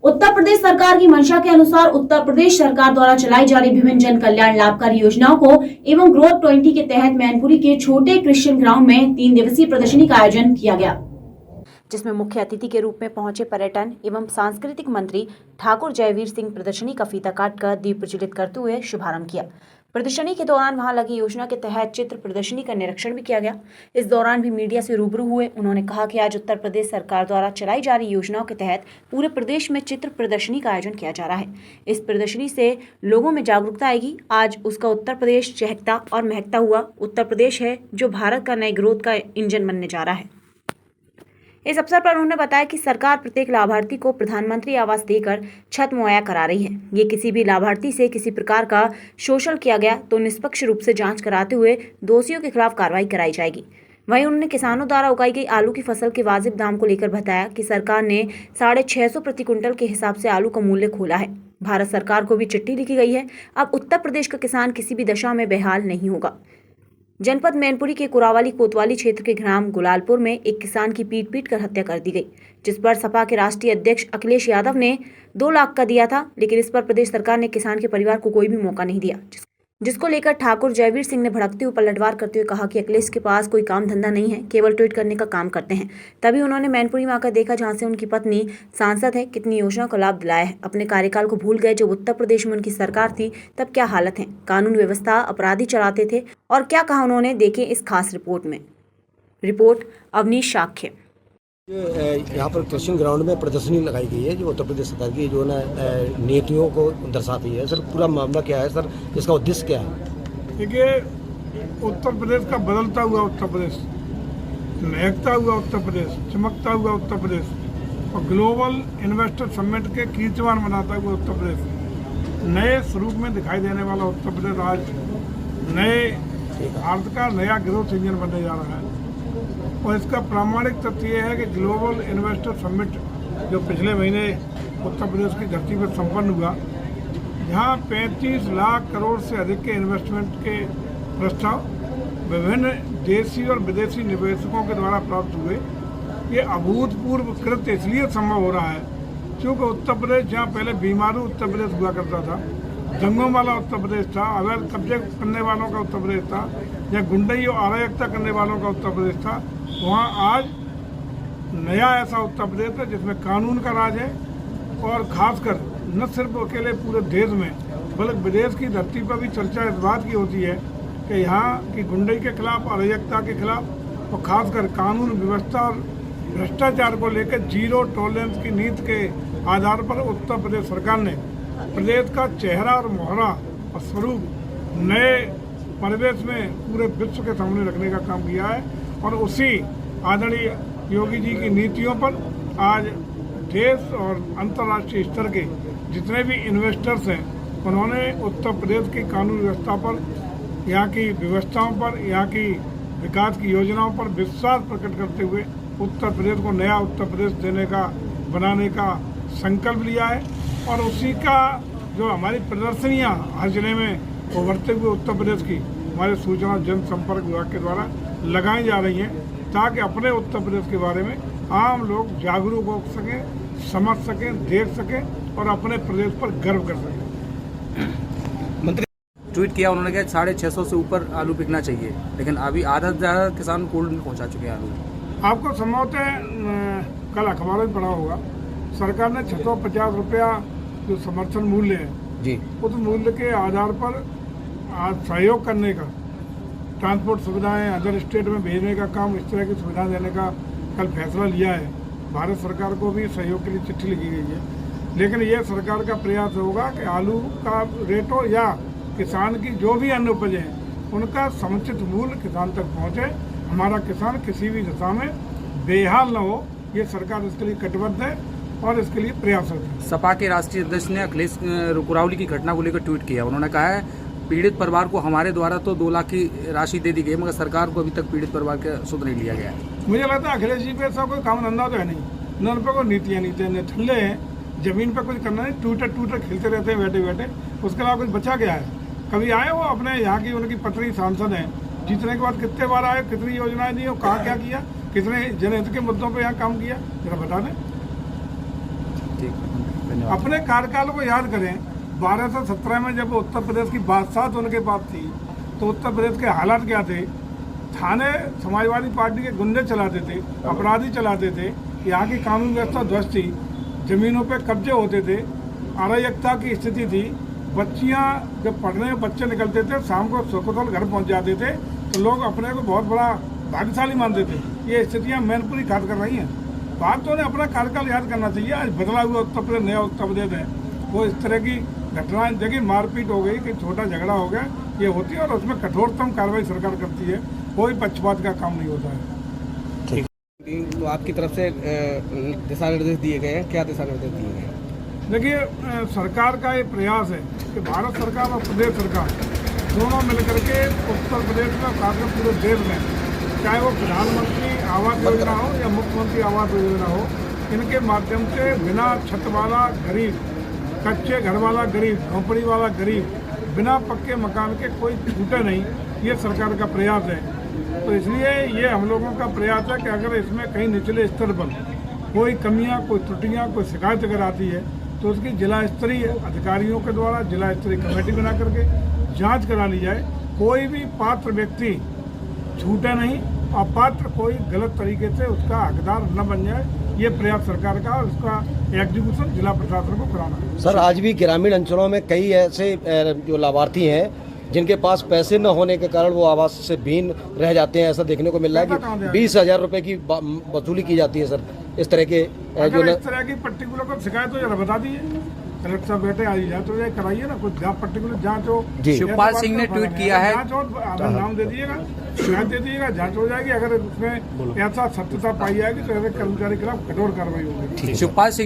उत्तर प्रदेश सरकार की मंशा के अनुसार उत्तर प्रदेश सरकार द्वारा चलाई जा रही विभिन्न जन कल्याण लाभकारी योजनाओं को एवं ग्रोथ 20 के तहत मैनपुरी के छोटे क्रिश्चियन ग्राउंड में 3 दिवसीय प्रदर्शनी का आयोजन किया गया, जिसमें मुख्य अतिथि के रूप में पहुंचे पर्यटन एवं सांस्कृतिक मंत्री ठाकुर जयवीर सिंह प्रदर्शनी का फीता काटकर दीप प्रज्वलित करते हुए शुभारंभ किया। प्रदर्शनी के दौरान वहां लगी योजना के तहत चित्र प्रदर्शनी का निरीक्षण भी किया गया। इस दौरान भी मीडिया से रूबरू हुए उन्होंने कहा कि आज उत्तर प्रदेश सरकार द्वारा चलाई जा रही योजनाओं के तहत पूरे प्रदेश में चित्र प्रदर्शनी का आयोजन किया जा रहा है। इस प्रदर्शनी से लोगों में जागरूकता आएगी। आज उसका उत्तर प्रदेश चहकता और महकता हुआ उत्तर प्रदेश है, जो भारत का नए ग्रोथ का इंजन बनने जा रहा है। इस अवसर पर उन्होंने बताया कि सरकार प्रत्येक लाभार्थी को प्रधानमंत्री आवास देकर छत मुहैया करा रही है। ये किसी भी लाभार्थी से किसी प्रकार का शोषण किया गया तो निष्पक्ष रूप से जांच कराते हुए दोषियों के खिलाफ कार्रवाई कराई जाएगी। वहीं उन्होंने किसानों द्वारा उगाई गई आलू की फसल के वाजिब दाम को लेकर बताया कि सरकार ने 650 प्रति क्विंटल के हिसाब से आलू का मूल्य खोला है। भारत सरकार को भी चिट्ठी लिखी गई है। अब उत्तर प्रदेश का किसान किसी भी दशा में बेहाल नहीं होगा। जनपद मैनपुरी के कुरावाली कोतवाली क्षेत्र के ग्राम गुलालपुर में एक किसान की पीट कर हत्या कर दी गई, जिस पर सपा के राष्ट्रीय अध्यक्ष अखिलेश यादव ने 2 लाख का दिया था, लेकिन इस पर प्रदेश सरकार ने किसान के परिवार को कोई भी मौका नहीं दिया, जिसको लेकर ठाकुर जयवीर सिंह ने भड़कते हुए पलटवार करते हुए कहा कि अखिलेश के पास कोई काम धंधा नहीं है, केवल ट्वीट करने का काम करते हैं। तभी उन्होंने मैनपुरी में आकर देखा जहां से उनकी पत्नी सांसद है, कितनी योजनाओं का लाभ दिलाया है। अपने कार्यकाल को भूल गए। जब उत्तर प्रदेश में उनकी सरकार थी तब क्या हालत है, कानून व्यवस्था अपराधी चलाते थे, और क्या कहा उन्होंने, देखें इस खास रिपोर्ट में। रिपोर्ट अवनीश शाक्य। यहाँ पर क्रिश्चियन ग्राउंड में प्रदर्शनी लगाई गई है जो उत्तर प्रदेश सरकार की जो ना नीतियों को दर्शाती है। सर पूरा मामला क्या है सर, इसका उद्देश्य क्या है? देखिए, उत्तर प्रदेश का बदलता हुआ उत्तर प्रदेश, महकता हुआ उत्तर प्रदेश, चमकता हुआ उत्तर प्रदेश और ग्लोबल इन्वेस्टर समिट के कीर्तिमान बनाता हुआ उत्तर प्रदेश, नए स्वरूप में दिखाई देने वाला उत्तर प्रदेश आज नए भारत का नया ग्रोथ इंजन बनने जा रहा है। और इसका प्रामाणिक तथ्य ये है कि ग्लोबल इन्वेस्टर समिट जो पिछले महीने उत्तर प्रदेश की धरती पर संपन्न हुआ, जहां 35 लाख करोड़ से अधिक के इन्वेस्टमेंट के प्रस्ताव विभिन्न देशी और विदेशी निवेशकों के द्वारा प्राप्त हुए। ये अभूतपूर्व कृत्य इसलिए संभव हो रहा है क्योंकि उत्तर प्रदेश जहाँ पहले बीमारू उत्तर प्रदेश हुआ करता था, दंगों वाला उत्तर प्रदेश था, अवैध कब्जे करने वालों का उत्तर प्रदेश था, या गुंडई और अराजकता करने वालों का उत्तर प्रदेश था, वहाँ आज नया ऐसा उत्तर प्रदेश है जिसमें कानून का राज है। और खासकर न सिर्फ अकेले पूरे देश में बल्कि विदेश की धरती पर भी चर्चा इस बात की होती है कि यहाँ की गुंडई के खिलाफ, अराजकता के खिलाफ और खासकर कानून व्यवस्था और भ्रष्टाचार को लेकर जीरो टॉलरेंस की नीति के आधार पर उत्तर प्रदेश सरकार ने प्रदेश का चेहरा और मोहरा और स्वरूप नए परिवेश में पूरे विश्व के सामने रखने का काम किया है। और उसी आदरणीय योगी जी की नीतियों पर आज देश और अंतर्राष्ट्रीय स्तर के जितने भी इन्वेस्टर्स हैं, उन्होंने उत्तर प्रदेश की कानून व्यवस्था पर, यहाँ की व्यवस्थाओं पर, यहाँ की विकास की योजनाओं पर विश्वास प्रकट करते हुए उत्तर प्रदेश को नया उत्तर प्रदेश देने का, बनाने का संकल्प लिया है। और उसी का जो हमारी प्रदर्शनियाँ हर जिले में उभरते हुए उत्तर प्रदेश की हमारे सूचना जनसंपर्क विभाग के द्वारा लगाई जा रही हैं, ताकि अपने उत्तर प्रदेश के बारे में आम लोग जागरूक हो सकें, समझ सकें, देख सकें और अपने प्रदेश पर गर्व कर सकें। मंत्री ट्वीट किया, उन्होंने कहा 650 से ऊपर आलू बिकना चाहिए, लेकिन अभी आधा से ज़्यादा किसान कोल्ड में पहुँचा चुके हैं आलू। आपको संभवतः कल अखबारों में पढ़ा होगा, सरकार ने 650 रुपया जो समर्थन मूल्य है जी, उस मूल्य के आधार पर आज सहयोग करने का, ट्रांसपोर्ट सुविधाएं अदर स्टेट में भेजने का काम, इस तरह की सुविधा देने का कल फैसला लिया है। भारत सरकार को भी सहयोग के लिए चिट्ठी लिखी गई है। लेकिन यह सरकार का प्रयास होगा कि आलू का रेट हो या किसान की जो भी अन्य उपज है उनका समुचित मूल्य किसान तक पहुँचे, हमारा किसान किसी भी दशा में बेहाल न हो। ये सरकार इसके लिए कटिबद्ध है और इसके लिए प्रयासरत है। सपा के राष्ट्रीय अध्यक्ष ने अखिलेश कुरावली की घटना को लेकर ट्वीट किया। उन्होंने कहा है पीड़ित परिवार को हमारे द्वारा तो 2 लाख की राशि दे दी गई, मगर सरकार को अभी तक पीड़ित परिवार का सुध नहीं लिया गया है। मुझे लगता है अखिलेश जी पे ऐसा कोई काम धंधा तो है नहीं, न उन पर कोई नीतियाँ न ठल्ले हैं, जमीन पर कुछ करना नहीं, टूटर खेलते रहते हैं बैठे बैठे, उसके अलावा कुछ बचा गया है? कभी आए वो अपने यहाँ की, उनकी पत्नी सांसद हैं, जीतने के बाद कितने बार आए, कितनी योजनाएं दी और कहाँ क्या किया, कितने जनहित के मुद्दों पर यहाँ काम किया, जरा बता दें। ठीक है। धन्यवाद। अपने कार्यकाल को याद करें, 1217 में जब उत्तर प्रदेश की बादशाहत उनके पास थी तो उत्तर प्रदेश के हालात क्या थे? थाने समाजवादी पार्टी के गुंडे चलाते थे, अपराधी चलाते थे, यहाँ की कानून व्यवस्था ध्वस्त थी, जमीनों पे कब्जे होते थे, अराजकता की स्थिति थी। बच्चियाँ जब पढ़ने में बच्चे निकलते थे, शाम को सकुशल घर पहुँच जाते थे तो लोग अपने को बहुत बड़ा भाग्यशाली मानते थे। ये स्थितियाँ मैनपुरी खाद कर रही हैं। बात तो उन्हें अपना कार्यकाल याद करना चाहिए। आज बदला हुआ उत्तर प्रदेश, नया उत्तर प्रदेश है, वो इस तरह की घटनाएं, देखिए मारपीट हो गई, कि छोटा झगड़ा हो गया, ये होती है और उसमें कठोरतम कार्रवाई सरकार करती है। कोई पक्षपात का काम नहीं होता है। तो आपकी तरफ से दिशा निर्देश दिए गए हैं, क्या दिशा निर्देश दिए गए हैं? देखिए, सरकार का ये प्रयास है कि भारत सरकार और प्रदेश सरकार दोनों मिलकर के उत्तर प्रदेश में, खासकर पूरे देश में, चाहे वो प्रधानमंत्री आवास योजना हो या मुख्यमंत्री आवास योजना हो, इनके माध्यम से बिना छत वाला गरीब, कच्चे घर वाला गरीब, झोंपड़ी वाला गरीब, बिना पक्के मकान के कोई छूटे नहीं, ये सरकार का प्रयास है। तो इसलिए ये हम लोगों का प्रयास है कि अगर इसमें कहीं निचले स्तर पर कोई कमियां, कोई त्रुटियां, कोई शिकायत अगर आती है तो उसकी जिला स्तरीय अधिकारियों के द्वारा जिला स्तरीय कमेटी बना करके जांच करा ली जाए। कोई भी पात्र व्यक्ति छूटे नहीं, अपात्र कोई गलत तरीके से उसका हकदार न बन जाए, ये प्रयास सरकार का और उसका एग्जीक्यूशन जिला प्रशासन को कराना है। सर, आज भी ग्रामीण अंचलों में कई ऐसे जो लाभार्थी हैं जिनके पास पैसे न होने के कारण वो आवास से भीन रह जाते हैं। ऐसा देखने को मिल रहा है कि 20,000 रुपए की वसूली की जाती है। सर, इस तरह के अगर इस तरह की पर्टिकुलर को शिकायत हो जरा बता दीजिए, कलेक्टर साहब बैठे आई जांच हो जाए, कराइए ना, कुछ पर्टिकुलर जांच हो। शिवपाल सिंह ने ट्वीट किया है, जांच हो, नाम दे दीजिएगा, शिकायत दे दीजिएगा, जांच हो जाएगी। अगर उसमें ऐसा सत्यता पाई जाएगी तो ऐसे कर्मचारी के खिलाफ कठोर कार्रवाई होगी। शिवपाल सिंह